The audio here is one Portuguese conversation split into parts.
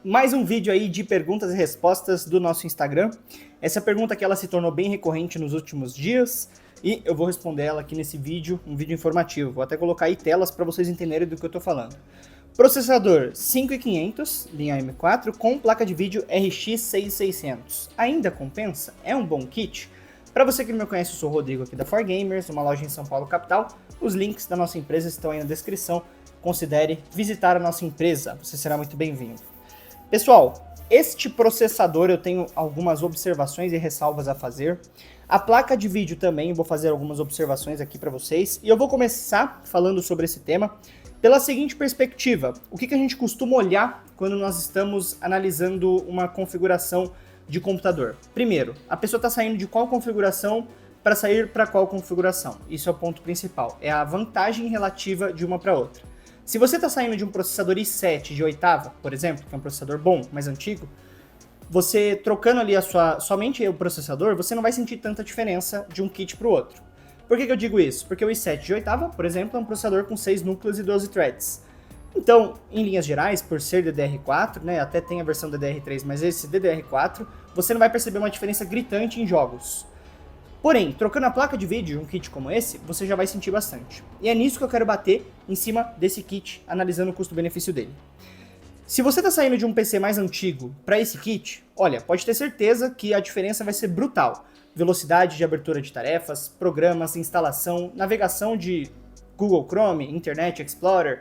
Mais um vídeo aí de perguntas e respostas do nosso Instagram. Essa pergunta aqui ela se tornou bem recorrente nos últimos dias e eu vou responder ela aqui nesse vídeo, um vídeo informativo. Vou até colocar aí telas para vocês entenderem do que eu estou falando. Processador 5500, linha M4, com placa de vídeo RX 6600. Ainda compensa? É um bom kit? Para você que não me conhece, eu sou o Rodrigo aqui da 4Gamers, uma loja em São Paulo, capital. Os links da nossa empresa estão aí na descrição. Considere visitar a nossa empresa, você será muito bem-vindo. Pessoal, este processador eu tenho algumas observações e ressalvas a fazer. A placa de vídeo também, vou fazer algumas observações aqui para vocês. E eu vou começar falando sobre esse tema pela seguinte perspectiva. O que a gente costuma olhar quando nós estamos analisando uma configuração de computador? Primeiro, a pessoa está saindo de qual configuração para sair para qual configuração? Isso é o ponto principal, é a vantagem relativa de uma para outra. Se você está saindo de um processador i7 de oitava, por exemplo, que é um processador bom, mais antigo, você trocando ali somente o processador, você não vai sentir tanta diferença de um kit para o outro. Por que eu digo isso? Porque o i7 de oitava, por exemplo, é um processador com 6 núcleos e 12 threads. Então, em linhas gerais, por ser DDR4, né, até tem a versão DDR3, mas esse DDR4, você não vai perceber uma diferença gritante em jogos. Porém, trocando a placa de vídeo de um kit como esse, você já vai sentir bastante. E é nisso que eu quero bater em cima desse kit, analisando o custo-benefício dele. Se você está saindo de um PC mais antigo para esse kit, olha, pode ter certeza que a diferença vai ser brutal. Velocidade de abertura de tarefas, programas, instalação, navegação de Google Chrome, Internet Explorer,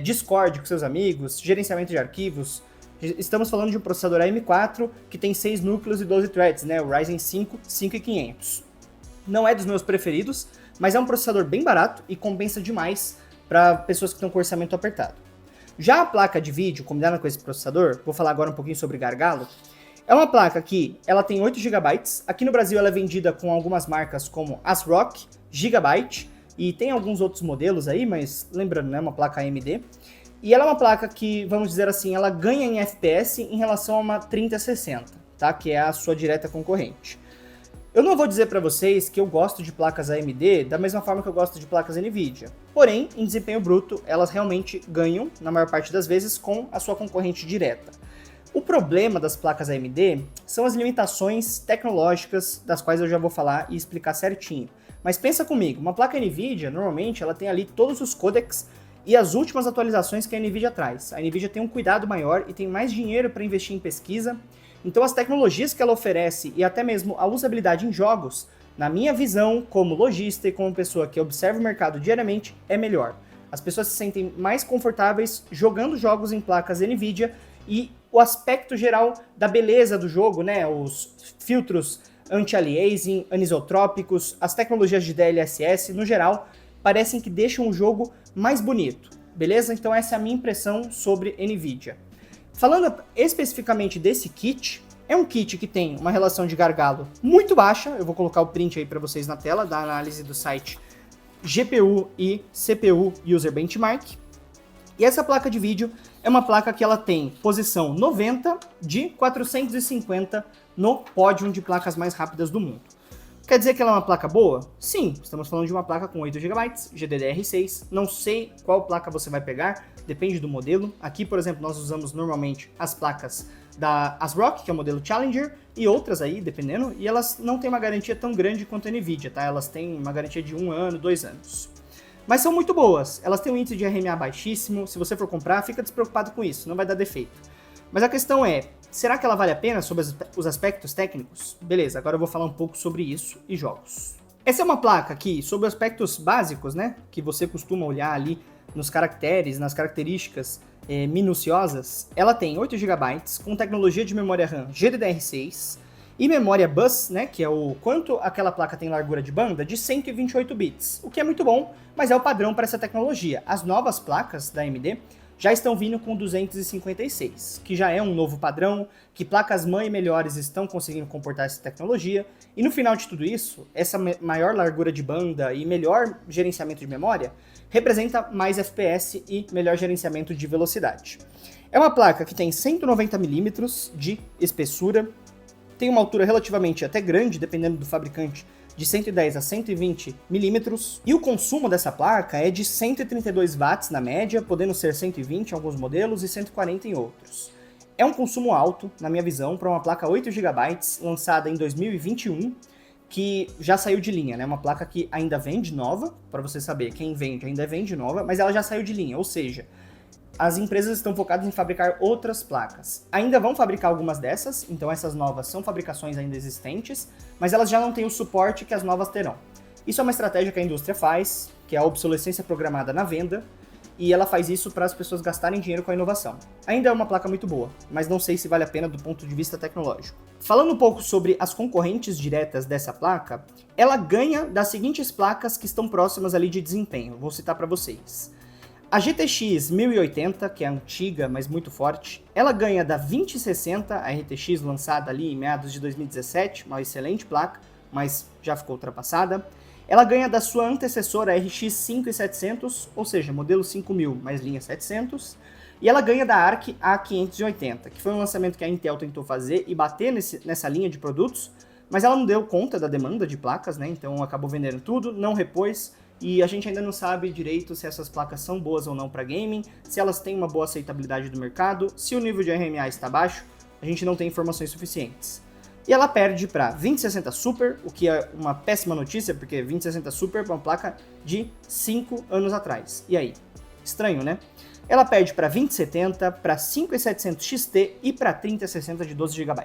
Discord com seus amigos, gerenciamento de arquivos. Estamos falando de um processador AM4 que tem 6 núcleos e 12 threads, né? O Ryzen 5 5500. Não é dos meus preferidos, mas é um processador bem barato e compensa demais para pessoas que estão com orçamento apertado. Já a placa de vídeo, combinada com esse processador, vou falar agora um pouquinho sobre gargalo, é uma placa que ela tem 8 GB, aqui no Brasil ela é vendida com algumas marcas como ASRock, Gigabyte, e tem alguns outros modelos aí, mas lembrando, né, uma placa AMD. E ela é uma placa que, vamos dizer assim, ela ganha em FPS em relação a uma 3060, tá? Que é a sua direta concorrente. Eu não vou dizer para vocês que eu gosto de placas AMD da mesma forma que eu gosto de placas NVIDIA. Porém, em desempenho bruto, elas realmente ganham, na maior parte das vezes, com a sua concorrente direta. O problema das placas AMD são as limitações tecnológicas, das quais eu já vou falar e explicar certinho. Mas pensa comigo, uma placa NVIDIA, normalmente, ela tem ali todos os codecs e as últimas atualizações que a NVIDIA traz. A NVIDIA tem um cuidado maior e tem mais dinheiro para investir em pesquisa. Então as tecnologias que ela oferece e até mesmo a usabilidade em jogos, na minha visão, como lojista e como pessoa que observa o mercado diariamente, é melhor. As pessoas se sentem mais confortáveis jogando jogos em placas NVIDIA e o aspecto geral da beleza do jogo, né? Os filtros anti-aliasing, anisotrópicos, as tecnologias de DLSS, no geral, parecem que deixam o jogo mais bonito, beleza? Então essa é a minha impressão sobre NVIDIA. Falando especificamente desse kit, é um kit que tem uma relação de gargalo muito baixa, eu vou colocar o print aí para vocês na tela, da análise do site GPU e CPU User Benchmark. E essa placa de vídeo é uma placa que ela tem posição 90 de 450 no pódio de placas mais rápidas do mundo. Quer dizer que ela é uma placa boa? Sim, estamos falando de uma placa com 8 GB, GDDR6, não sei qual placa você vai pegar, depende do modelo. Aqui, por exemplo, nós usamos normalmente as placas da ASRock, que é o modelo Challenger, e outras aí, dependendo, e elas não têm uma garantia tão grande quanto a NVIDIA, tá? Elas têm uma garantia de 1 ano, 2 anos. Mas são muito boas, elas têm um índice de RMA baixíssimo, se você for comprar, fica despreocupado com isso, não vai dar defeito. Mas a questão é, será que ela vale a pena sobre os aspectos técnicos? Beleza, agora eu vou falar um pouco sobre isso e jogos. Essa é uma placa que, sobre aspectos básicos, né, que você costuma olhar ali nos caracteres, nas características minuciosas, ela tem 8 GB com tecnologia de memória RAM GDDR6 e memória bus, né, que é o quanto aquela placa tem largura de banda, de 128 bits, o que é muito bom, mas é o padrão para essa tecnologia. As novas placas da AMD já estão vindo com 256, que já é um novo padrão, que placas-mãe melhores estão conseguindo comportar essa tecnologia, e no final de tudo isso, essa maior largura de banda e melhor gerenciamento de memória representa mais FPS e melhor gerenciamento de velocidade. É uma placa que tem 190 mm de espessura, tem uma altura relativamente até grande, dependendo do fabricante, de 110 a 120 milímetros, e o consumo dessa placa é de 132 watts na média, podendo ser 120 em alguns modelos e 140 em outros. É um consumo alto, na minha visão, para uma placa 8 GB lançada em 2021, que já saiu de linha, né? Uma placa que ainda vende nova, para você saber, quem vende ainda vende nova, mas ela já saiu de linha, ou seja, as empresas estão focadas em fabricar outras placas. Ainda vão fabricar algumas dessas, então essas novas são fabricações ainda existentes, mas elas já não têm o suporte que as novas terão. Isso é uma estratégia que a indústria faz, que é a obsolescência programada na venda, e ela faz isso para as pessoas gastarem dinheiro com a inovação. Ainda é uma placa muito boa, mas não sei se vale a pena do ponto de vista tecnológico. Falando um pouco sobre as concorrentes diretas dessa placa, ela ganha das seguintes placas que estão próximas ali de desempenho, vou citar para vocês. A GTX 1080, que é antiga, mas muito forte, ela ganha da 2060, a RTX lançada ali em meados de 2017, uma excelente placa, mas já ficou ultrapassada. Ela ganha da sua antecessora RX 5700, ou seja, modelo 5000 mais linha 700, e ela ganha da ARC A580, que foi um lançamento que a Intel tentou fazer e bater nessa linha de produtos, mas ela não deu conta da demanda de placas, né? Então acabou vendendo tudo, não repôs, e a gente ainda não sabe direito se essas placas são boas ou não para gaming, se elas têm uma boa aceitabilidade do mercado, se o nível de RMA está baixo, a gente não tem informações suficientes. E ela perde para 2060 Super, o que é uma péssima notícia, porque 2060 Super é uma placa de 5 anos atrás. E aí? Estranho, né? Ela perde para 2070, para 5700 XT e para 3060 de 12 GB.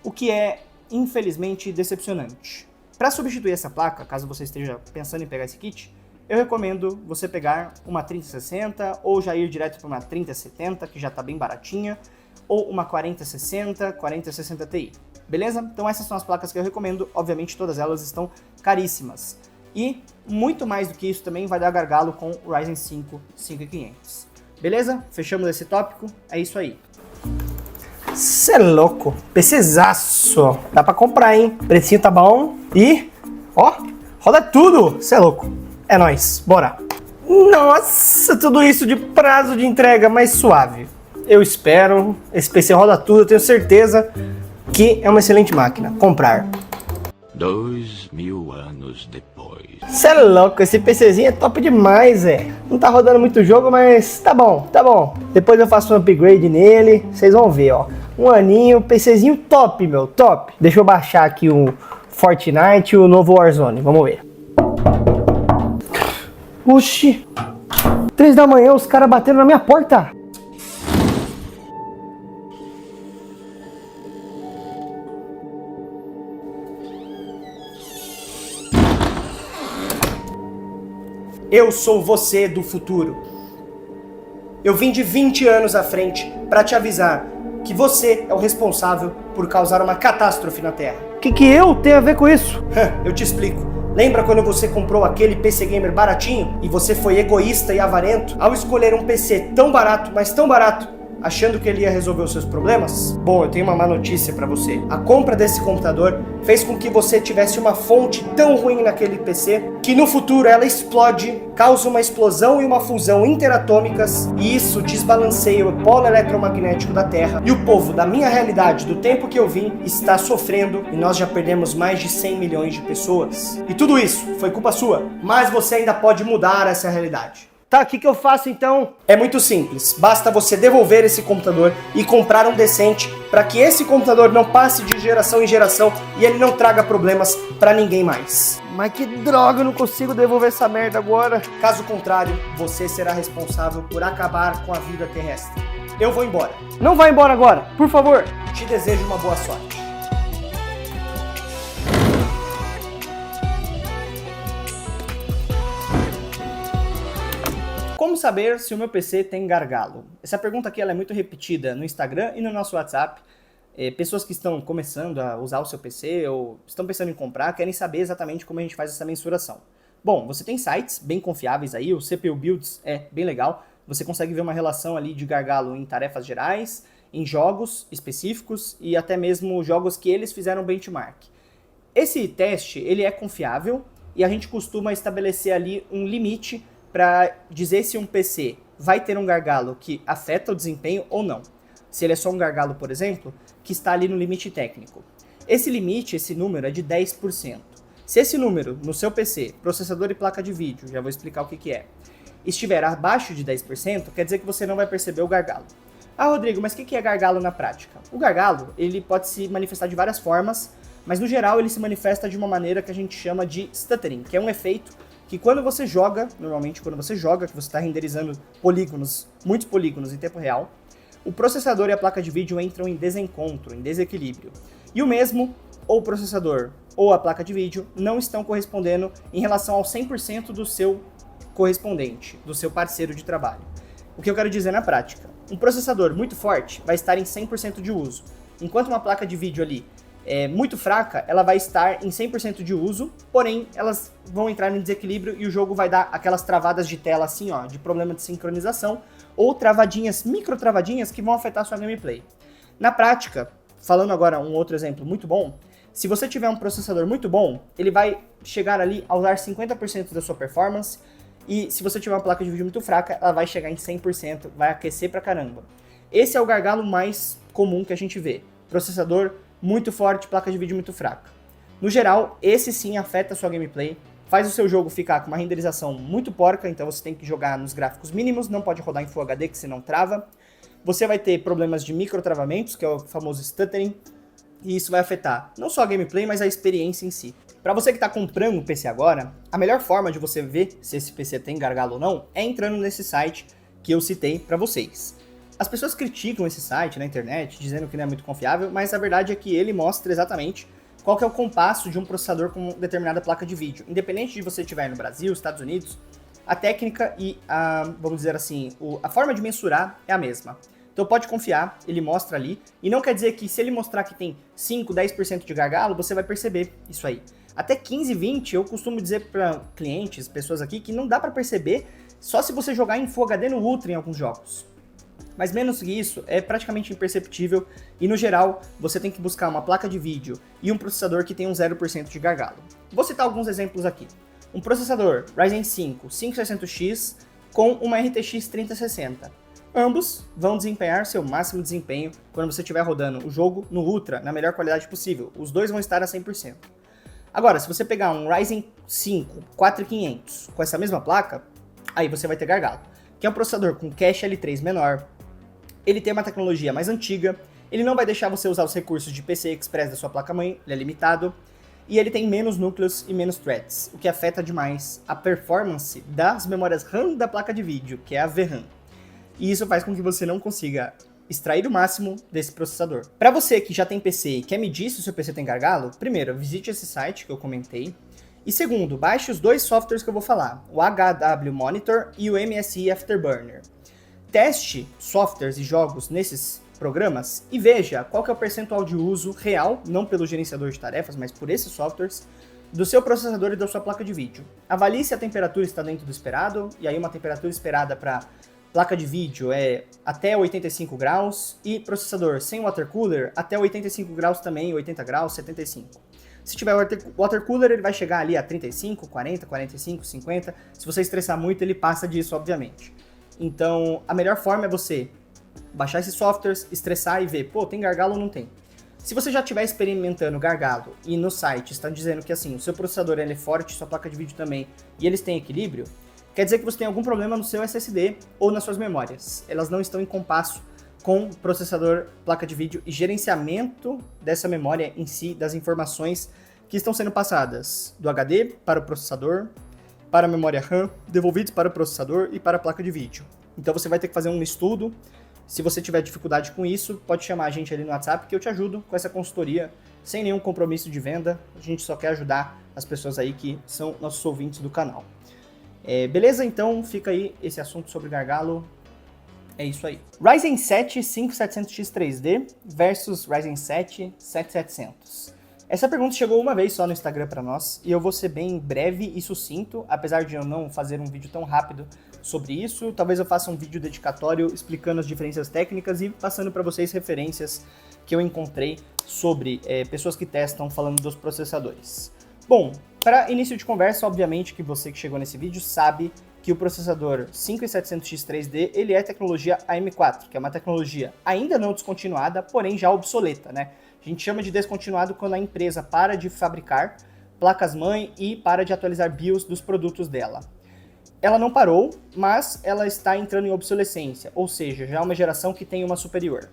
O que é, infelizmente, decepcionante. Para substituir essa placa, caso você esteja pensando em pegar esse kit, eu recomendo você pegar uma 3060 ou já ir direto para uma 3070, que já está bem baratinha, ou uma 4060, 4060 Ti. Beleza? Então essas são as placas que eu recomendo, obviamente todas elas estão caríssimas. E muito mais do que isso também vai dar gargalo com o Ryzen 5 5500. Beleza? Fechamos esse tópico, é isso aí. Cê é louco, PCzaço, dá pra comprar, hein? Precinho tá bom e, ó, roda tudo, cê é louco. É nóis, bora. Nossa, tudo isso de prazo de entrega mais suave. Eu espero, esse PC roda tudo, eu tenho certeza que é uma excelente máquina. Comprar. 2000 anos depois. Cê é louco, esse PCzinho é top demais, Não tá rodando muito jogo, mas tá bom, tá bom. Depois eu faço um upgrade nele, vocês vão ver, ó. Um aninho, PCzinho top, meu, top. Deixa eu baixar aqui o Fortnite e o novo Warzone, vamos ver. Oxi, 3 da manhã os caras bateram na minha porta. Eu sou você do futuro. Eu vim de 20 anos à frente para te avisar que você é o responsável por causar uma catástrofe na Terra. O que eu tenho a ver com isso? Eu te explico. Lembra quando você comprou aquele PC Gamer baratinho e você foi egoísta e avarento ao escolher um PC tão barato, mas tão barato, achando que ele ia resolver os seus problemas? Bom, eu tenho uma má notícia para você. A compra desse computador fez com que você tivesse uma fonte tão ruim naquele PC que no futuro ela explode, causa uma explosão e uma fusão interatômicas, e isso desbalanceia o polo eletromagnético da Terra, e o povo da minha realidade, do tempo que eu vim, está sofrendo, e nós já perdemos mais de 100 milhões de pessoas. E tudo isso foi culpa sua, mas você ainda pode mudar essa realidade. Tá, o que eu faço então? É muito simples, basta você devolver esse computador e comprar um decente para que esse computador não passe de geração em geração e ele não traga problemas para ninguém mais. Mas que droga, eu não consigo devolver essa merda agora. Caso contrário, você será responsável por acabar com a vida terrestre. Eu vou embora. Não vai embora agora, por favor. Te desejo uma boa sorte. Como saber se o meu PC tem gargalo? Essa pergunta aqui ela é muito repetida no Instagram e no nosso WhatsApp. Pessoas que estão começando a usar o seu PC ou estão pensando em comprar querem saber exatamente como a gente faz essa mensuração. Bom, você tem sites bem confiáveis aí, o CPU Builds é bem legal. Você consegue ver uma relação ali de gargalo em tarefas gerais, em jogos específicos e até mesmo jogos que eles fizeram benchmark. Esse teste ele é confiável e a gente costuma estabelecer ali um limite para dizer se um PC vai ter um gargalo que afeta o desempenho ou não. Se ele é só um gargalo, por exemplo, que está ali no limite técnico. Esse limite, esse número é de 10%. Se esse número no seu PC, processador e placa de vídeo, já vou explicar o que é, estiver abaixo de 10%, quer dizer que você não vai perceber o gargalo. Ah, Rodrigo, mas o que é gargalo na prática? O gargalo, ele pode se manifestar de várias formas, mas no geral ele se manifesta de uma maneira que a gente chama de stuttering, que é um efeito que quando você joga, normalmente quando você joga, que você está renderizando polígonos, muitos polígonos em tempo real, o processador e a placa de vídeo entram em desencontro, em desequilíbrio. E o mesmo, ou o processador ou a placa de vídeo, não estão correspondendo em relação ao 100% do seu correspondente, do seu parceiro de trabalho. O que eu quero dizer na prática? Um processador muito forte vai estar em 100% de uso, enquanto uma placa de vídeo ali é muito fraca, ela vai estar em 100% de uso, porém elas vão entrar em desequilíbrio e o jogo vai dar aquelas travadas de tela assim, ó, de problema de sincronização, ou travadinhas, micro travadinhas que vão afetar a sua gameplay. Na prática, falando agora um outro exemplo muito bom, se você tiver um processador muito bom, ele vai chegar ali a usar 50% da sua performance, e se você tiver uma placa de vídeo muito fraca, ela vai chegar em 100%, vai aquecer pra caramba. Esse é o gargalo mais comum que a gente vê. Processador muito forte, placa de vídeo muito fraca. No geral, esse sim afeta a sua gameplay, faz o seu jogo ficar com uma renderização muito porca, então você tem que jogar nos gráficos mínimos, não pode rodar em Full HD que senão trava. Você vai ter problemas de microtravamentos, que é o famoso stuttering, e isso vai afetar não só a gameplay, mas a experiência em si. Para você que está comprando um PC agora, a melhor forma de você ver se esse PC tem gargalo ou não é entrando nesse site que eu citei para vocês. As pessoas criticam esse site na internet, dizendo que não é muito confiável, mas a verdade é que ele mostra exatamente qual que é o compasso de um processador com determinada placa de vídeo. Independente de você estiver no Brasil, Estados Unidos, a técnica e vamos dizer assim, a forma de mensurar é a mesma. Então pode confiar, ele mostra ali, e não quer dizer que se ele mostrar que tem 5, 10% de gargalo, você vai perceber isso aí. Até 15, 20, eu costumo dizer para clientes, pessoas aqui, que não dá para perceber só se você jogar em Full HD no Ultra em alguns jogos. Mas menos que isso, é praticamente imperceptível, e no geral, você tem que buscar uma placa de vídeo e um processador que tenha um 0% de gargalo. Vou citar alguns exemplos aqui. Um processador Ryzen 5 5600X com uma RTX 3060. Ambos vão desempenhar seu máximo desempenho quando você estiver rodando o jogo no Ultra, na melhor qualidade possível. Os dois vão estar a 100%. Agora, se você pegar um Ryzen 5 4500 com essa mesma placa, aí você vai ter gargalo. Que é um processador com cache L3 menor, ele tem uma tecnologia mais antiga, ele não vai deixar você usar os recursos de PCI Express da sua placa-mãe, ele é limitado, e ele tem menos núcleos e menos threads, o que afeta demais a performance das memórias RAM da placa de vídeo, que é a VRAM. E isso faz com que você não consiga extrair o máximo desse processador. Para você que já tem PC e quer medir se o seu PC tem gargalo, primeiro, visite esse site que eu comentei, e segundo, baixe os dois softwares que eu vou falar, o HW Monitor e o MSI Afterburner. Teste softwares e jogos nesses programas e veja qual que é o percentual de uso real, não pelo gerenciador de tarefas, mas por esses softwares, do seu processador e da sua placa de vídeo. Avalie se a temperatura está dentro do esperado, e aí uma temperatura esperada para placa de vídeo é até 85 graus e processador sem water cooler até 85 graus também, 80 graus, 75. Se tiver water cooler, ele vai chegar ali a 35, 40, 45, 50. Se você estressar muito, ele passa disso, obviamente. Então, a melhor forma é você baixar esses softwares, estressar e ver, pô, tem gargalo ou não tem? Se você já estiver experimentando gargalo e no site está dizendo que assim, o seu processador ele é forte, sua placa de vídeo também, e eles têm equilíbrio, quer dizer que você tem algum problema no seu SSD ou nas suas memórias. Elas não estão em compasso com processador, placa de vídeo e gerenciamento dessa memória em si, das informações que estão sendo passadas do HD para o processador, para a memória RAM, devolvidos para o processador e para a placa de vídeo. Então você vai ter que fazer um estudo. Se você tiver dificuldade com isso, pode chamar a gente ali no WhatsApp que eu te ajudo com essa consultoria, sem nenhum compromisso de venda. A gente só quer ajudar as pessoas aí que são nossos ouvintes do canal. Beleza? Então fica aí esse assunto sobre gargalo. É isso aí. Ryzen 7 5700X 3D versus Ryzen 7 7700. Essa pergunta chegou uma vez só no Instagram para nós e eu vou ser bem breve e sucinto, apesar de eu não fazer um vídeo tão rápido sobre isso. Talvez eu faça um vídeo dedicatório explicando as diferenças técnicas e passando para vocês referências que eu encontrei sobre pessoas que testam falando dos processadores. Bom, para início de conversa, obviamente que você que chegou nesse vídeo sabe que o processador 5700X 3D ele é tecnologia AM4, que é uma tecnologia ainda não descontinuada, porém já obsoleta, né? A gente chama de descontinuado quando a empresa para de fabricar placas-mãe e para de atualizar BIOS dos produtos dela. ela não parou, mas ela está entrando em obsolescência, ou seja, já é uma geração que tem uma superior.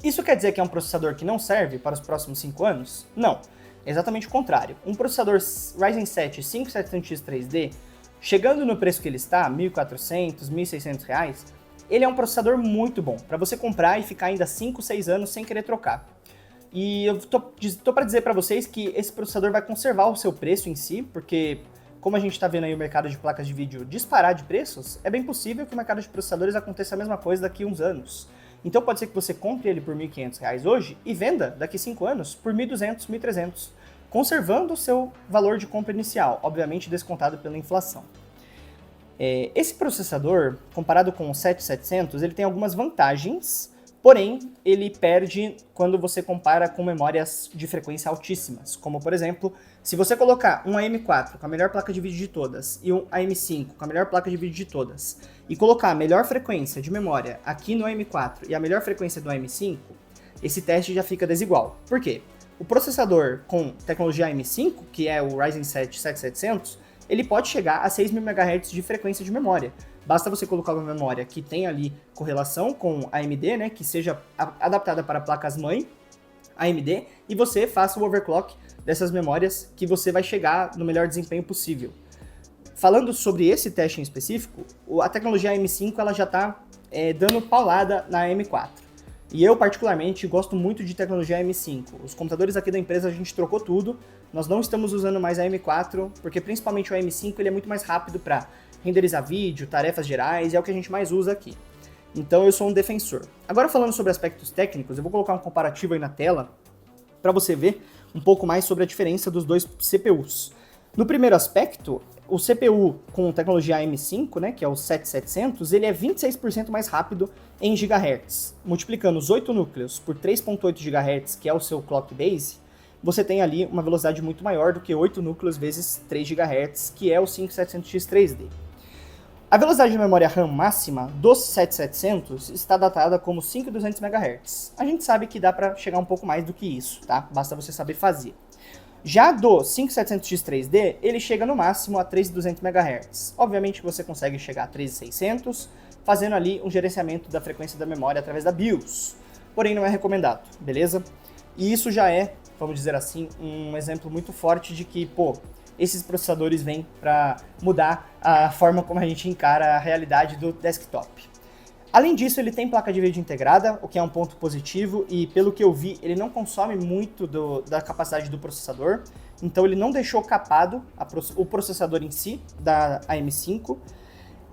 Isso quer dizer que é um processador que não serve para os próximos 5 anos? Não, é exatamente o contrário. Um processador Ryzen 7 5700X 3D, chegando no preço que ele está, R$ 1.400, R$ 1.600, ele é um processador muito bom para você comprar e ficar ainda 5, 6 anos sem querer trocar. E eu tô para dizer para vocês que esse processador vai conservar o seu preço em si, porque como a gente está vendo aí o mercado de placas de vídeo disparar de preços, é bem possível que o mercado de processadores aconteça a mesma coisa daqui a uns anos. Então pode ser que você compre ele por R$ 1.500 hoje e venda daqui a 5 anos por R$ 1.200, R$ 1.300, conservando o seu valor de compra inicial, obviamente descontado pela inflação. Esse processador, comparado com o 7700, ele tem algumas vantagens, porém ele perde quando você compara com memórias de frequência altíssimas, como por exemplo, se você colocar um AM4 com a melhor placa de vídeo de todas e um AM5 com a melhor placa de vídeo de todas, e colocar a melhor frequência de memória aqui no AM4 e a melhor frequência do AM5, esse teste já fica desigual. Por quê? O processador com tecnologia AM5, que é o Ryzen 7 7700, ele pode chegar a 6.000 MHz de frequência de memória. Basta você colocar uma memória que tenha ali correlação com a AMD, né, que seja adaptada para placas-mãe AMD, e você faça o overclock dessas memórias que você vai chegar no melhor desempenho possível. Falando sobre esse teste em específico, a tecnologia AM5 ela já está dando paulada na AM4. E eu, particularmente, gosto muito de tecnologia AM5. Os computadores aqui da empresa a gente trocou tudo, nós não estamos usando mais a AM4, porque principalmente o AM5 ele é muito mais rápido para renderizar vídeo, tarefas gerais, e é o que a gente mais usa aqui. Então eu sou um defensor. Agora falando sobre aspectos técnicos, eu vou colocar um comparativo aí na tela para você ver um pouco mais sobre a diferença dos dois CPUs. No primeiro aspecto, o CPU com tecnologia AM5, né, que é o 7700, ele é 26% mais rápido em gigahertz. Multiplicando os 8 núcleos por 3.8 GHz, que é o seu clock base, você tem ali uma velocidade muito maior do que 8 núcleos vezes 3 GHz, que é o 5700X 3D. A velocidade de memória RAM máxima dos 7700 está datada como 5.200 MHz. A gente sabe que dá para chegar um pouco mais do que isso, tá? Basta você saber fazer. Já do 5700X 3D, ele chega no máximo a 3.200 MHz. Obviamente você consegue chegar a 3.600, fazendo ali um gerenciamento da frequência da memória através da BIOS. Porém não é recomendado, beleza? E isso já é, vamos dizer assim, um exemplo muito forte de que, esses processadores vêm para mudar a forma como a gente encara a realidade do desktop. Além disso, ele tem placa de vídeo integrada, o que é um ponto positivo, e pelo que eu vi, ele não consome muito da capacidade do processador, então ele não deixou capado o processador em si, da AM5.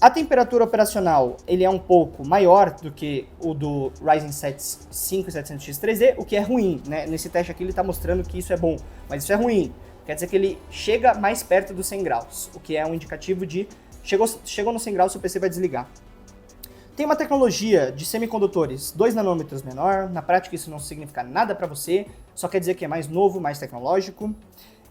A temperatura operacional, ele é um pouco maior do que o do Ryzen 7 5700X 3D, o que é ruim, né? Nesse teste aqui ele está mostrando que isso é bom, mas isso é ruim. Quer dizer que ele chega mais perto dos 100 graus, o que é um indicativo de chegou no 100 graus, seu PC vai desligar. Tem uma tecnologia de semicondutores 2 nanômetros menor, na prática isso não significa nada para você, só quer dizer que é mais novo, mais tecnológico,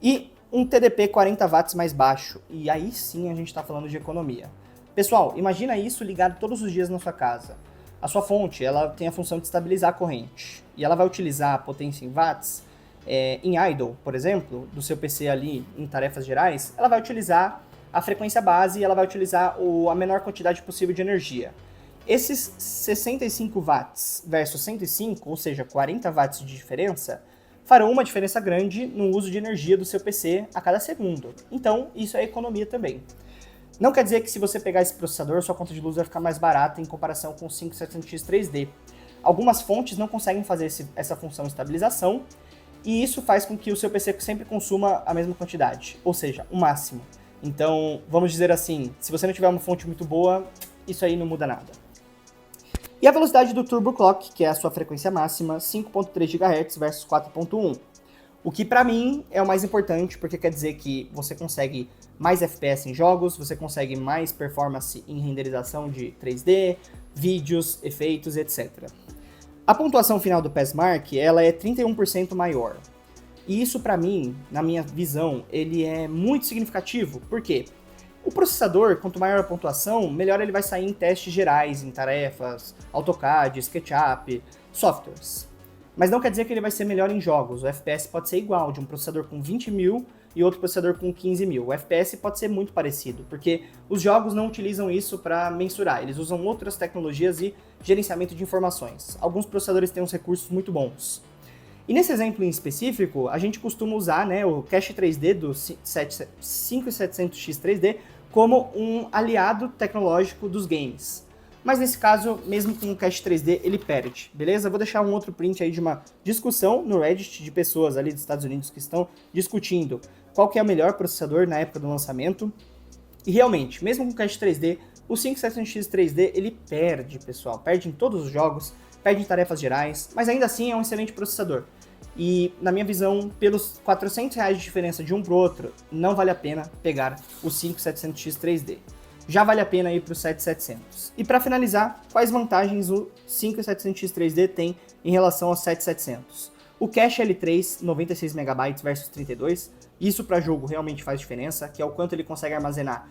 e um TDP 40 watts mais baixo, e aí sim a gente está falando de economia. Pessoal, imagina isso ligado todos os dias na sua casa. A sua fonte, ela tem a função de estabilizar a corrente, e ela vai utilizar a potência em watts. Em idle, por exemplo, do seu PC ali em tarefas gerais, ela vai utilizar a frequência base e ela vai utilizar a menor quantidade possível de energia. Esses 65 watts versus 105, ou seja, 40 watts de diferença, farão uma diferença grande no uso de energia do seu PC a cada segundo. Então, isso é economia também. Não quer dizer que se você pegar esse processador, sua conta de luz vai ficar mais barata em comparação com o 5700X 3D. Algumas fontes não conseguem fazer essa função de estabilização, e isso faz com que o seu PC sempre consuma a mesma quantidade, ou seja, o máximo. Então, vamos dizer assim, se você não tiver uma fonte muito boa, isso aí não muda nada. E a velocidade do Turbo Clock, que é a sua frequência máxima, 5.3 GHz versus 4.1. O que pra mim é o mais importante, porque quer dizer que você consegue mais FPS em jogos, você consegue mais performance em renderização de 3D, vídeos, efeitos, etc. A pontuação final do PassMark, ela é 31% maior. E isso pra mim, na minha visão, ele é muito significativo. Por quê? O processador, quanto maior a pontuação, melhor ele vai sair em testes gerais, em tarefas, AutoCAD, SketchUp, softwares. Mas não quer dizer que ele vai ser melhor em jogos. O FPS pode ser igual, de um processador com 20.000 e outro processador com 15 mil. O FPS pode ser muito parecido, porque os jogos não utilizam isso para mensurar, eles usam outras tecnologias e gerenciamento de informações. Alguns processadores têm uns recursos muito bons. E nesse exemplo em específico, a gente costuma usar, né, o cache 3D do 5700X 3D como um aliado tecnológico dos games. Mas nesse caso, mesmo com o cache 3D, ele perde, beleza? Vou deixar um outro print aí de uma discussão no Reddit de pessoas ali dos Estados Unidos que estão discutindo qual que é o melhor processador na época do lançamento. E realmente, mesmo com o cache 3D, o 5700X 3D ele perde, pessoal. Perde em todos os jogos, perde em tarefas gerais, mas ainda assim é um excelente processador. E, na minha visão, pelos R$400 de diferença de um pro outro, não vale a pena pegar o 5700X 3D. Já vale a pena ir para o 7700. E para finalizar, quais vantagens o 5700X 3D tem em relação ao 7700? O cache L3, 96 MB versus 32, isso para jogo realmente faz diferença, que é o quanto ele consegue armazenar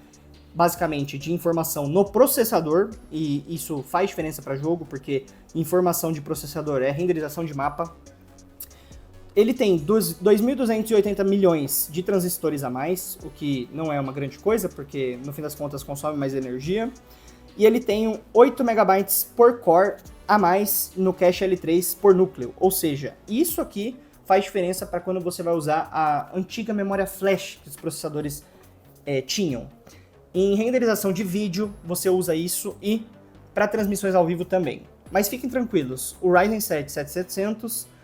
basicamente de informação no processador, e isso faz diferença para jogo, porque informação de processador é renderização de mapa. Ele tem 2.280 milhões de transistores a mais, o que não é uma grande coisa, porque no fim das contas consome mais energia. E ele tem 8 MB por core a mais no cache L3 por núcleo. Ou seja, isso aqui faz diferença para quando você vai usar a antiga memória flash que os processadores tinham. Em renderização de vídeo, você usa isso e para transmissões ao vivo também. Mas fiquem tranquilos, o Ryzen 7 7700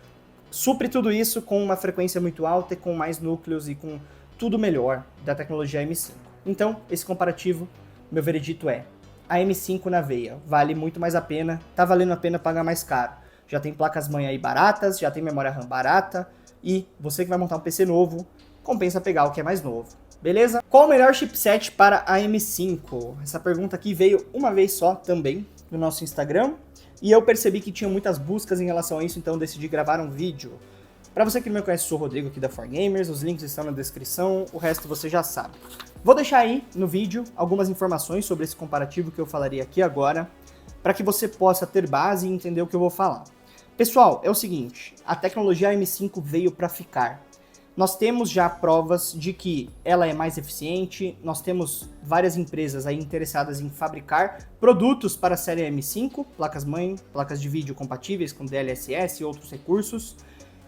supre tudo isso com uma frequência muito alta e com mais núcleos e com tudo melhor da tecnologia M5. Então, esse comparativo, meu veredito é, a M5 na veia, vale muito mais a pena, tá valendo a pena pagar mais caro. Já tem placas-mãe aí baratas, já tem memória RAM barata, e você que vai montar um PC novo, compensa pegar o que é mais novo. Beleza? Qual o melhor chipset para a M5? Essa pergunta aqui veio uma vez só também no nosso Instagram. E eu percebi que tinha muitas buscas em relação a isso, então decidi gravar um vídeo. Para você que não me conhece, eu sou o Rodrigo aqui da 4Gamers, os links estão na descrição, o resto você já sabe. Vou deixar aí no vídeo algumas informações sobre esse comparativo que eu falaria aqui agora, para que você possa ter base e entender o que eu vou falar. Pessoal, é o seguinte, a tecnologia M5 veio para ficar. Nós temos já provas de que ela é mais eficiente, nós temos várias empresas aí interessadas em fabricar produtos para a série M5, placas-mãe, placas de vídeo compatíveis com DLSS e outros recursos,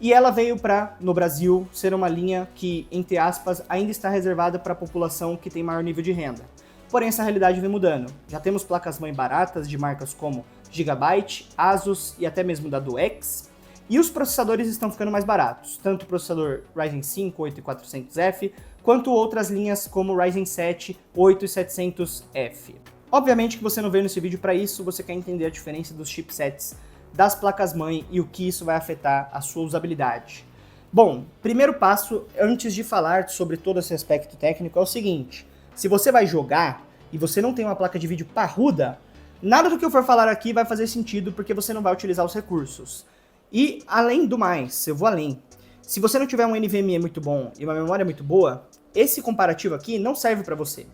e ela veio para, no Brasil, ser uma linha que, entre aspas, ainda está reservada para a população que tem maior nível de renda. Porém, essa realidade vem mudando. Já temos placas-mãe baratas de marcas como Gigabyte, Asus e até mesmo da DueX, e os processadores estão ficando mais baratos, tanto o processador Ryzen 5 8400F, quanto outras linhas como o Ryzen 7 8700F. Obviamente que você não veio nesse vídeo para isso, você quer entender a diferença dos chipsets das placas-mãe e o que isso vai afetar a sua usabilidade. Bom, primeiro passo, antes de falar sobre todo esse aspecto técnico, é o seguinte, se você vai jogar e você não tem uma placa de vídeo parruda, nada do que eu for falar aqui vai fazer sentido porque você não vai utilizar os recursos. E, além do mais, eu vou além. Se você não tiver um NVMe muito bom e uma memória muito boa, esse comparativo aqui não serve para você.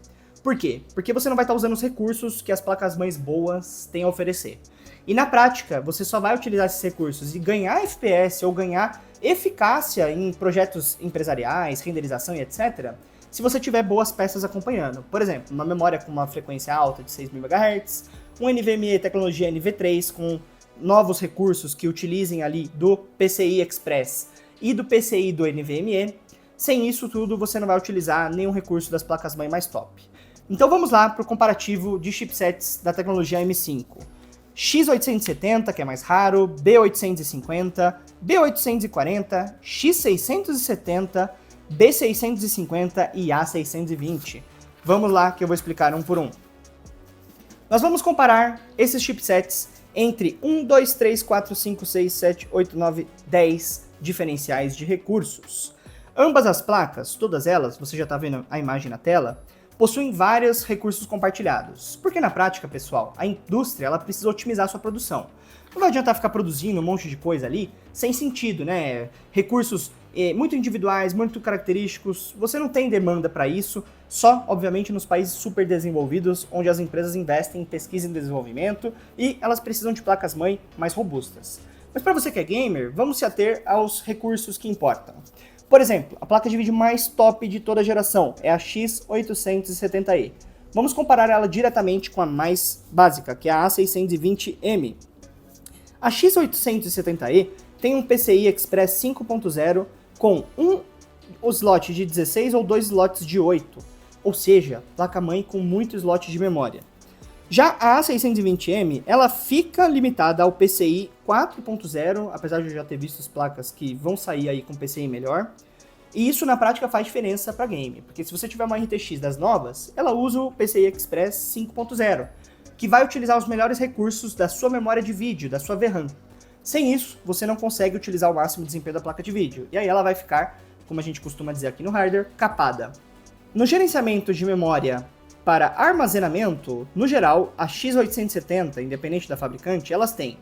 Por quê? Porque você não vai estar usando os recursos que as placas-mães boas têm a oferecer. E na prática, você só vai utilizar esses recursos e ganhar FPS ou ganhar eficácia em projetos empresariais, renderização e etc., se você tiver boas peças acompanhando. Por exemplo, uma memória com uma frequência alta de 6.000 MHz, um NVMe tecnologia NV3 com novos recursos que utilizem ali do PCI Express e do PCI do NVMe. Sem isso tudo, você não vai utilizar nenhum recurso das placas-mãe mais top. Então vamos lá para o comparativo de chipsets da tecnologia M5. X870, que é mais raro, B850, B840, X670, B650 e A620. Vamos lá que eu vou explicar um por um. Nós vamos comparar esses chipsets entre 1, 2, 3, 4, 5, 6, 7, 8, 9, 10 diferenciais de recursos. Ambas as placas, todas elas, você já está vendo a imagem na tela, possuem vários recursos compartilhados. Porque na prática, pessoal, a indústria ela precisa otimizar a sua produção. Não vai adiantar ficar produzindo um monte de coisa ali sem sentido, né? Recursos muito individuais, muito característicos, você não tem demanda para isso, só, obviamente, nos países super desenvolvidos, onde as empresas investem em pesquisa e desenvolvimento e elas precisam de placas-mãe mais robustas. Mas para você que é gamer, vamos se ater aos recursos que importam. Por exemplo, a placa de vídeo mais top de toda a geração é a X870E. Vamos comparar ela diretamente com a mais básica, que é a A620M. A X870E tem um PCI Express 5.0 com um slot de 16 ou 2 slots de 8, ou seja, placa-mãe com muito slot de memória. Já a A620M, ela fica limitada ao PCI 4.0, apesar de eu já ter visto as placas que vão sair aí com PCI melhor. E isso na prática faz diferença para game, porque se você tiver uma RTX das novas, ela usa o PCI Express 5.0, que vai utilizar os melhores recursos da sua memória de vídeo, da sua VRAM. Sem isso, você não consegue utilizar o máximo desempenho da placa de vídeo, e aí ela vai ficar, como a gente costuma dizer aqui no hardware, capada. No gerenciamento de memória para armazenamento, no geral, a X870, independente da fabricante, elas têm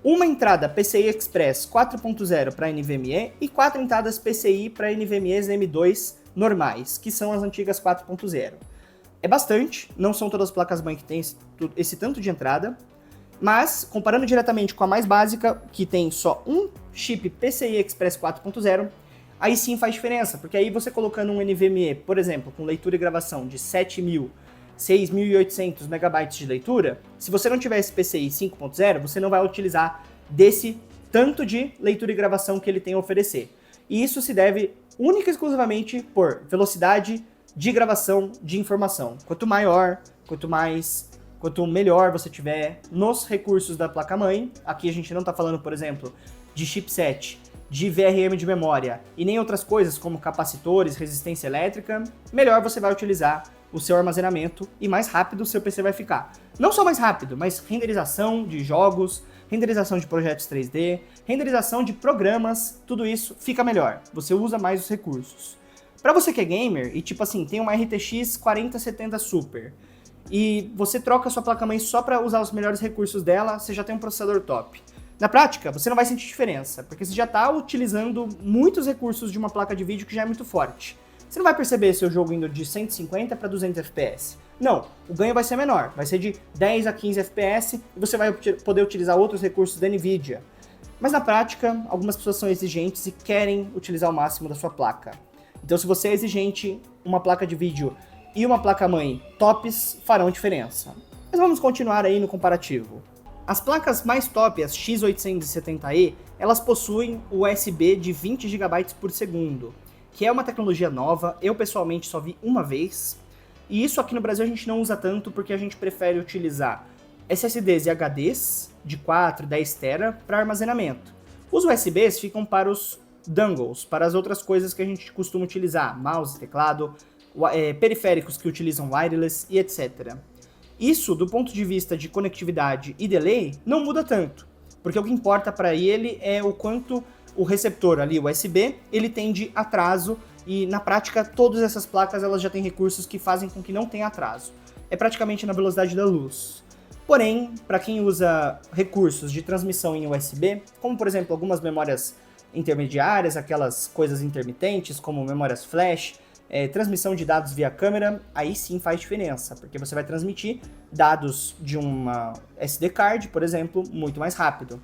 uma entrada PCI Express 4.0 para NVMe e 4 entradas PCI para NVMe's M2 normais, que são as antigas 4.0. É bastante, não são todas as placas-mãe que têm esse tanto de entrada, mas comparando diretamente com a mais básica, que tem só um chip PCI Express 4.0, aí sim faz diferença, porque aí você colocando um NVMe, por exemplo, com leitura e gravação de 7.000, 6.800 megabytes de leitura, se você não tiver esse PCI 5.0, você não vai utilizar desse tanto de leitura e gravação que ele tem a oferecer. E isso se deve única e exclusivamente por velocidade de gravação de informação. Quanto maior, quanto melhor você tiver nos recursos da placa-mãe, aqui a gente não está falando, por exemplo, de chipset, de VRM de memória e nem outras coisas como capacitores, resistência elétrica, melhor você vai utilizar o seu armazenamento e mais rápido o seu PC vai ficar. Não só mais rápido, mas renderização de jogos, renderização de projetos 3D, renderização de programas, tudo isso fica melhor. Você usa mais os recursos. Para você que é gamer e tipo assim, tem uma RTX 4070 Super e você troca a sua placa-mãe só para usar os melhores recursos dela, você já tem um processador top. Na prática, você não vai sentir diferença, porque você já está utilizando muitos recursos de uma placa de vídeo que já é muito forte. Você não vai perceber seu jogo indo de 150 para 200 FPS. Não, o ganho vai ser menor, vai ser de 10 a 15 FPS e você vai poder utilizar outros recursos da NVIDIA. Mas na prática, algumas pessoas são exigentes e querem utilizar o máximo da sua placa. Então se você é exigente, uma placa de vídeo e uma placa-mãe tops farão diferença. Mas vamos continuar aí no comparativo. As placas mais top, as X870E, elas possuem USB de 20 GB por segundo, que é uma tecnologia nova, eu pessoalmente só vi uma vez, e isso aqui no Brasil a gente não usa tanto porque a gente prefere utilizar SSDs e HDs de 4, 10 TB para armazenamento. Os USBs ficam para os dongles, para as outras coisas que a gente costuma utilizar, mouse, teclado, periféricos que utilizam wireless e etc. Isso, do ponto de vista de conectividade e delay, não muda tanto, porque o que importa para ele é o quanto o receptor ali, o USB, ele tem de atraso, e na prática todas essas placas elas já têm recursos que fazem com que não tenha atraso. É praticamente na velocidade da luz. Porém, para quem usa recursos de transmissão em USB, como por exemplo algumas memórias intermediárias, aquelas coisas intermitentes como memórias flash, transmissão de dados via câmera, aí sim faz diferença, porque você vai transmitir dados de uma SD card, por exemplo, muito mais rápido.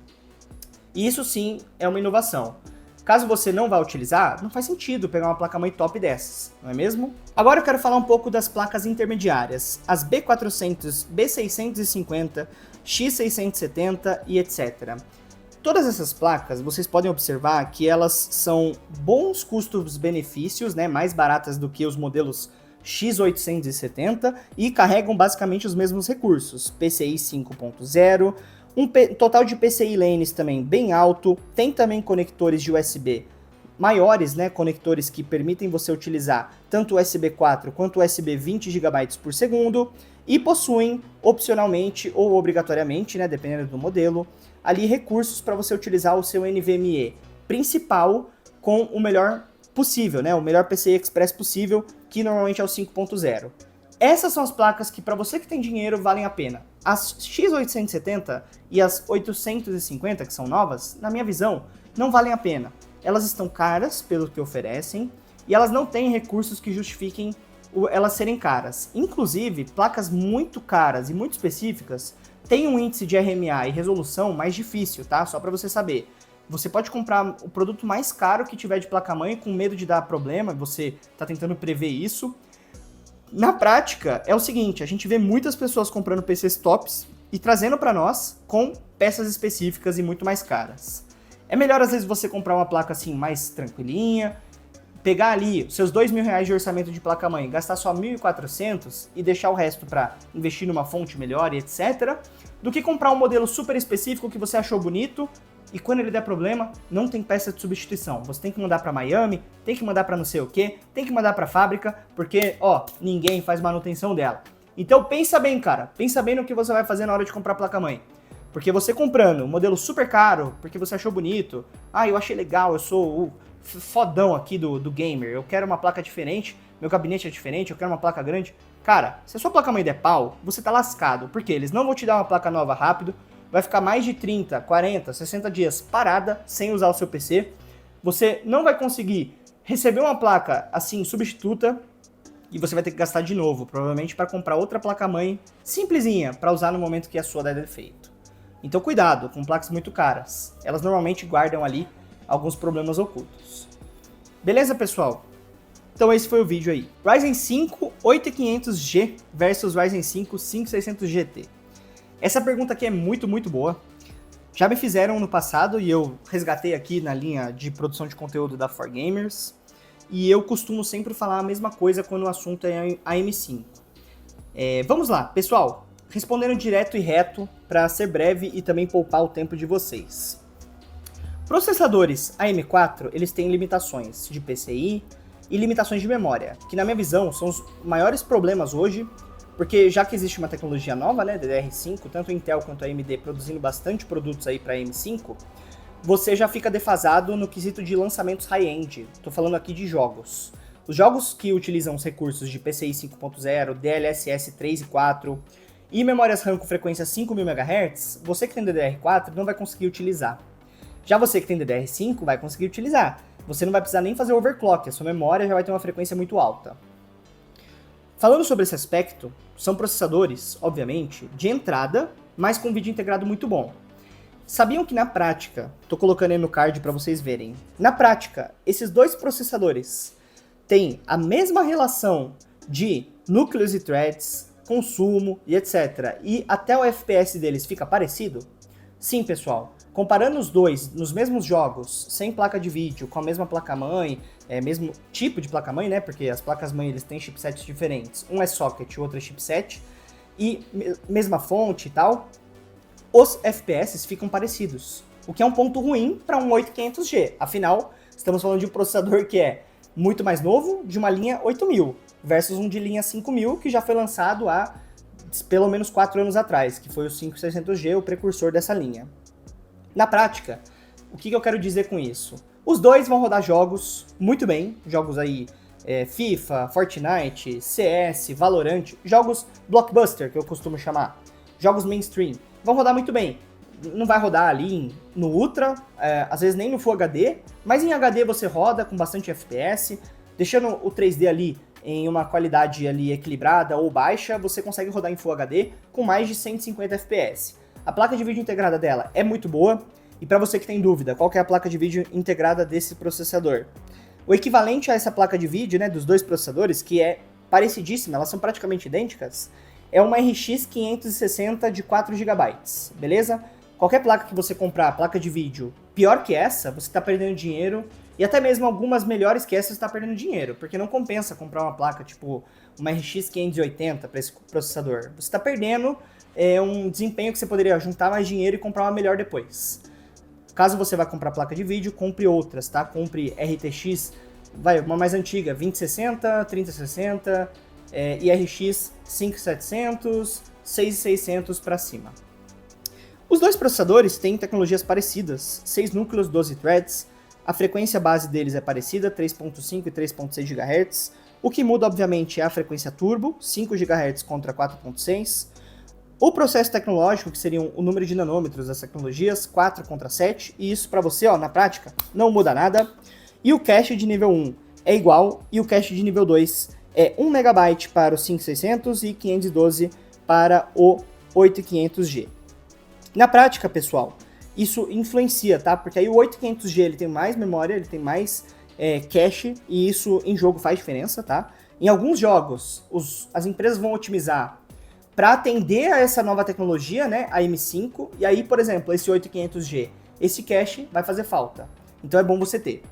E isso sim é uma inovação. Caso você não vá utilizar, não faz sentido pegar uma placa-mãe top dessas, não é mesmo? Agora eu quero falar um pouco das placas intermediárias, as B400, B650, X670 e etc. Todas essas placas, vocês podem observar que elas são bons custos-benefícios, né, mais baratas do que os modelos X870 e carregam basicamente os mesmos recursos, PCI 5.0, total de PCI lanes também bem alto, tem também conectores de USB maiores, né, conectores que permitem você utilizar tanto USB 4 quanto USB 20 GB por segundo e possuem opcionalmente ou obrigatoriamente, né, dependendo do modelo, ali recursos para você utilizar o seu NVMe principal com o melhor possível, né, o melhor PCI Express possível, que normalmente é o 5.0. Essas são as placas que para você que tem dinheiro valem a pena. As X870 e as 850, que são novas, na minha visão, não valem a pena. Elas estão caras pelo que oferecem e elas não têm recursos que justifiquem elas serem caras. Inclusive, placas muito caras e muito específicas têm um índice de RMA e resolução mais difícil, tá? Só para você saber. Você pode comprar o produto mais caro que tiver de placa-mãe com medo de dar problema, você está tentando prever isso. Na prática, é o seguinte, a gente vê muitas pessoas comprando PCs tops e trazendo para nós com peças específicas e muito mais caras. É melhor às vezes você comprar uma placa assim mais tranquilinha, pegar ali os seus R$2.000 de orçamento de placa-mãe, gastar só 1.400 e deixar o resto para investir numa fonte melhor e etc, do que comprar um modelo super específico que você achou bonito e quando ele der problema, não tem peça de substituição. Você tem que mandar para Miami, tem que mandar para não sei o que, tem que mandar para fábrica, porque, ó, ninguém faz manutenção dela. Então pensa bem, cara, pensa bem no que você vai fazer na hora de comprar placa-mãe. Porque você comprando um modelo super caro, porque você achou bonito, eu achei legal, eu sou o fodão aqui do gamer, eu quero uma placa diferente, meu gabinete é diferente, eu quero uma placa grande. Cara, se a sua placa-mãe der pau, você tá lascado, porque eles não vão te dar uma placa nova rápido, vai ficar mais de 30, 40, 60 dias parada, sem usar o seu PC, você não vai conseguir receber uma placa assim, substituta, e você vai ter que gastar de novo, provavelmente para comprar outra placa-mãe simplesinha, para usar no momento que a sua der defeito. Então cuidado com placas muito caras, elas normalmente guardam ali alguns problemas ocultos. Beleza, pessoal? Então esse foi o vídeo aí. Ryzen 5 8500G versus Ryzen 5 5600 GT. Essa pergunta aqui é muito boa. Já me fizeram no passado e eu resgatei aqui na linha de produção de conteúdo da 4Gamers. E eu costumo sempre falar a mesma coisa quando o assunto é a M5. Vamos lá, pessoal. Respondendo direto e reto para ser breve e também poupar o tempo de vocês. Processadores AM4, eles têm limitações de PCI e limitações de memória, que na minha visão são os maiores problemas hoje, porque já que existe uma tecnologia nova, né, DDR5, tanto a Intel quanto a AMD produzindo bastante produtos aí para AM5, você já fica defasado no quesito de lançamentos high-end. Tô falando aqui de jogos. Os jogos que utilizam os recursos de PCI 5.0, DLSS 3 e 4 e memórias RAM com frequência 5.000 MHz, você que tem DDR4 não vai conseguir utilizar. Já você que tem DDR5 vai conseguir utilizar. Você não vai precisar nem fazer overclock, a sua memória já vai ter uma frequência muito alta. Falando sobre esse aspecto, são processadores, obviamente, de entrada, mas com vídeo integrado muito bom. Sabiam que na prática, tô colocando aí no card para vocês verem, na prática, esses dois processadores têm a mesma relação de núcleos e threads, consumo e etc. E até o FPS deles fica parecido? Sim, pessoal. Comparando os dois nos mesmos jogos, sem placa de vídeo, com a mesma placa-mãe, mesmo tipo de placa-mãe, né? Porque as placas-mãe eles têm chipsets diferentes. Um é socket, o outro é chipset. E mesma fonte e tal. Os FPS ficam parecidos. O que é um ponto ruim para um 8500G. Afinal, estamos falando de um processador que é muito mais novo, de uma linha 8000, versus um de linha 5000, que já foi lançado há pelo menos 4 anos atrás, que foi o 5600G, o precursor dessa linha. Na prática, o que eu quero dizer com isso? Os dois vão rodar jogos muito bem, jogos aí FIFA, Fortnite, CS, Valorant, jogos blockbuster, que eu costumo chamar, jogos mainstream, vão rodar muito bem. Não vai rodar ali no Ultra, às vezes nem no Full HD, mas em HD você roda com bastante FPS, deixando o 3D ali em uma qualidade ali equilibrada ou baixa, você consegue rodar em Full HD com mais de 150 FPS. A placa de vídeo integrada dela é muito boa, e para você que tem dúvida, qual que é a placa de vídeo integrada desse processador? O equivalente a essa placa de vídeo, né, dos dois processadores, que é parecidíssima, elas são praticamente idênticas, é uma RX 560 de 4 GB, beleza? Qualquer placa que você comprar, placa de vídeo, pior que essa, você está perdendo dinheiro, e até mesmo algumas melhores que essa você está perdendo dinheiro, porque não compensa comprar uma placa tipo uma RX 580 para esse processador. Você está perdendo um desempenho que você poderia juntar mais dinheiro e comprar uma melhor depois. Caso você vá comprar placa de vídeo, compre outras, tá? Compre RTX, uma mais antiga, 2060, 3060, e RX 5700, 6600 para cima. Os dois processadores têm tecnologias parecidas, 6 núcleos, 12 threads, a frequência base deles é parecida, 3.5 e 3.6 GHz, o que muda obviamente é a frequência turbo, 5 GHz contra 4.6, o processo tecnológico, que seriam o número de nanômetros das tecnologias, 4 contra 7, e isso para você, ó, na prática, não muda nada, e o cache de nível 1 é igual, e o cache de nível 2 é 1 MB para o 5600 e 512 para o 8500G. Na prática, pessoal, isso influencia, tá? Porque aí o 8500G ele tem mais memória, ele tem mais cache, e isso em jogo faz diferença, tá? Em alguns jogos, as empresas vão otimizar para atender a essa nova tecnologia, né, a M5, e aí, por exemplo, esse 8500G, esse cache vai fazer falta. Então é bom você ter.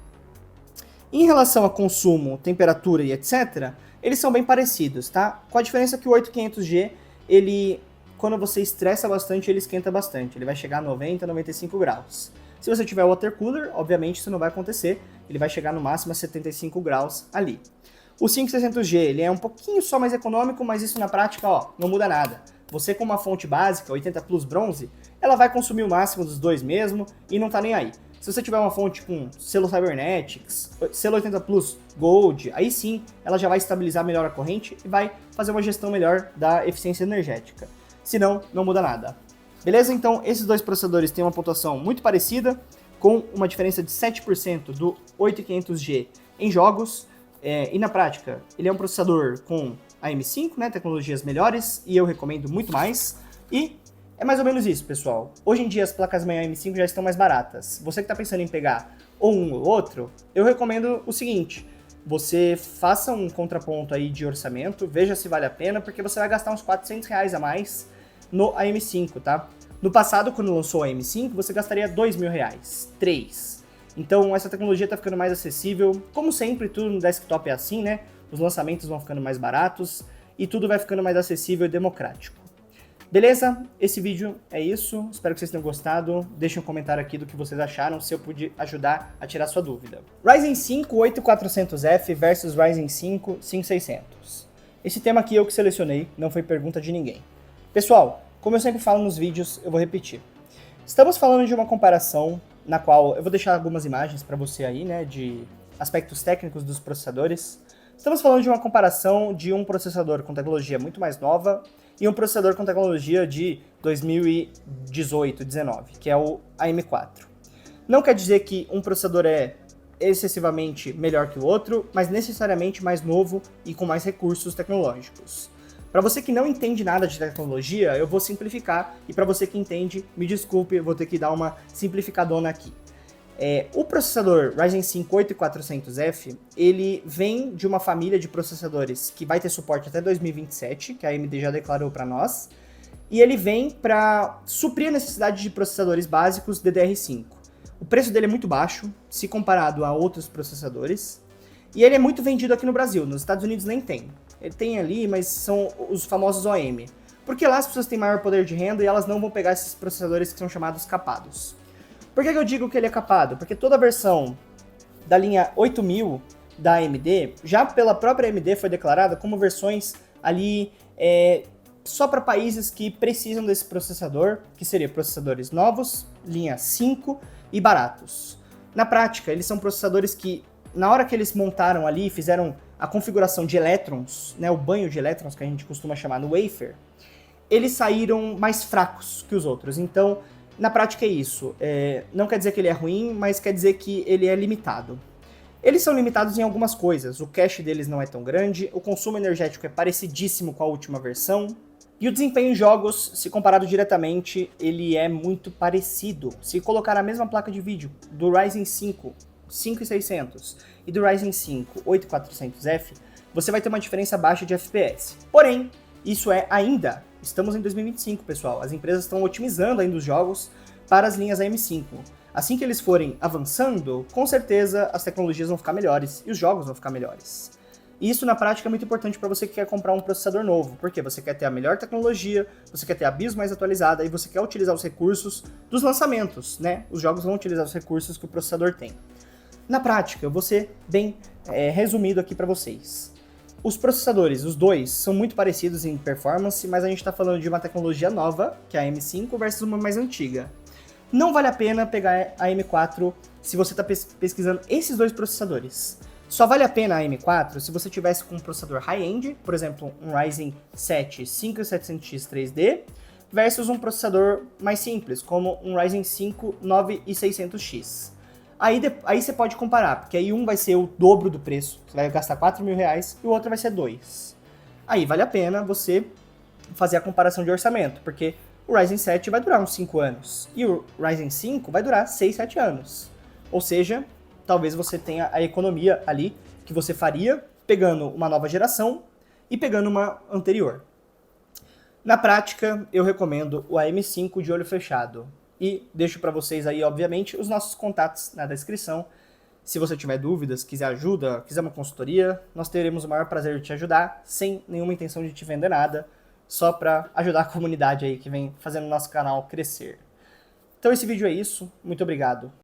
Em relação a consumo, temperatura e etc., eles são bem parecidos, tá? Com a diferença que o 8500G, ele, quando você estressa bastante, ele esquenta bastante. Ele vai chegar a 90, 95 graus. Se você tiver water cooler, obviamente isso não vai acontecer. Ele vai chegar no máximo a 75 graus ali. O 5600G, ele é um pouquinho só mais econômico, mas isso na prática, ó, não muda nada. Você com uma fonte básica, 80 Plus bronze, ela vai consumir o máximo dos dois mesmo e não tá nem aí. Se você tiver uma fonte com selo Cybernetics, selo 80 Plus Gold, aí sim ela já vai estabilizar melhor a corrente e vai fazer uma gestão melhor da eficiência energética. Senão, não muda nada. Beleza? Então, esses dois processadores têm uma pontuação muito parecida, com uma diferença de 7% do 8500G em jogos. E na prática, ele é um processador com a M5, né, tecnologias melhores, e eu recomendo muito mais. E é mais ou menos isso, pessoal. Hoje em dia as placas-mãe M5 já estão mais baratas. Você que está pensando em pegar ou um ou outro, eu recomendo o seguinte: você faça um contraponto aí de orçamento, veja se vale a pena, porque você vai gastar uns R$400 a mais no AM5, tá? No passado, quando lançou a AM5, você gastaria R$2.000, 3. Então essa tecnologia está ficando mais acessível. Como sempre, tudo no desktop é assim, né? Os lançamentos vão ficando mais baratos e tudo vai ficando mais acessível e democrático. Beleza? Esse vídeo é isso. Espero que vocês tenham gostado. Deixem um comentário aqui do que vocês acharam, se eu pude ajudar a tirar sua dúvida. Ryzen 5 8400F versus Ryzen 5 5600. Esse tema aqui eu que selecionei, não foi pergunta de ninguém. Pessoal, como eu sempre falo nos vídeos, eu vou repetir. Estamos falando de uma comparação na qual eu vou deixar algumas imagens para você aí, né, de aspectos técnicos dos processadores. Estamos falando de uma comparação de um processador com tecnologia muito mais nova e um processador com tecnologia de 2018, 19, que é o AM4. Não quer dizer que um processador é excessivamente melhor que o outro, mas necessariamente mais novo e com mais recursos tecnológicos. Para você que não entende nada de tecnologia, eu vou simplificar, e para você que entende, me desculpe, eu vou ter que dar uma simplificadona aqui. O processador Ryzen 5 8400F, ele vem de uma família de processadores que vai ter suporte até 2027, que a AMD já declarou para nós, e ele vem para suprir a necessidade de processadores básicos DDR5. O preço dele é muito baixo, se comparado a outros processadores, e ele é muito vendido aqui no Brasil, nos Estados Unidos nem tem. Ele tem ali, mas são os famosos OM. Porque lá as pessoas têm maior poder de renda e elas não vão pegar esses processadores que são chamados capados. Por que eu digo que ele é capado? Porque toda a versão da linha 8000 da AMD, já pela própria AMD foi declarada como versões ali só para países que precisam desse processador, que seriam processadores novos, linha 5 e baratos. Na prática, eles são processadores que, na hora que eles montaram ali, fizeram a configuração de elétrons, né, o banho de elétrons que a gente costuma chamar no wafer, eles saíram mais fracos que os outros. Então, na prática é isso. Não quer dizer que ele é ruim, mas quer dizer que ele é limitado. Eles são limitados em algumas coisas. O cache deles não é tão grande, o consumo energético é parecidíssimo com a última versão, e o desempenho em jogos, se comparado diretamente, ele é muito parecido. Se colocar a mesma placa de vídeo do Ryzen 5 5600 e do Ryzen 5 8400F, você vai ter uma diferença baixa de FPS. Porém, isso ainda, estamos em 2025, pessoal, as empresas estão otimizando ainda os jogos para as linhas AM5. Assim que eles forem avançando, com certeza as tecnologias vão ficar melhores e os jogos vão ficar melhores. E isso na prática é muito importante para você que quer comprar um processador novo, porque você quer ter a melhor tecnologia, você quer ter a BIOS mais atualizada e você quer utilizar os recursos dos lançamentos, né? Os jogos vão utilizar os recursos que o processador tem. Na prática, eu vou ser bem resumido aqui para vocês. Os processadores, os dois, são muito parecidos em performance, mas a gente está falando de uma tecnologia nova, que é a M5, versus uma mais antiga. Não vale a pena pegar a M4 se você está pesquisando esses dois processadores. Só vale a pena a M4 se você tivesse com um processador high-end, por exemplo, um Ryzen 7 5700X 3D, versus um processador mais simples, como um Ryzen 5 9600X. Aí você pode comparar, porque aí um vai ser o dobro do preço, você vai gastar R$4.000, e o outro vai ser 2. Aí vale a pena você fazer a comparação de orçamento, porque o o Ryzen 7 vai durar uns 5 anos. E o Ryzen 5 vai durar 6, 7 anos. Ou seja, talvez você tenha a economia ali que você faria pegando uma nova geração e pegando uma anterior. Na prática, eu recomendo o AM5 de olho fechado. E deixo para vocês aí, obviamente, os nossos contatos na descrição. Se você tiver dúvidas, quiser ajuda, quiser uma consultoria, nós teremos o maior prazer de te ajudar, sem nenhuma intenção de te vender nada, só para ajudar a comunidade aí que vem fazendo o nosso canal crescer. Então esse vídeo é isso, muito obrigado.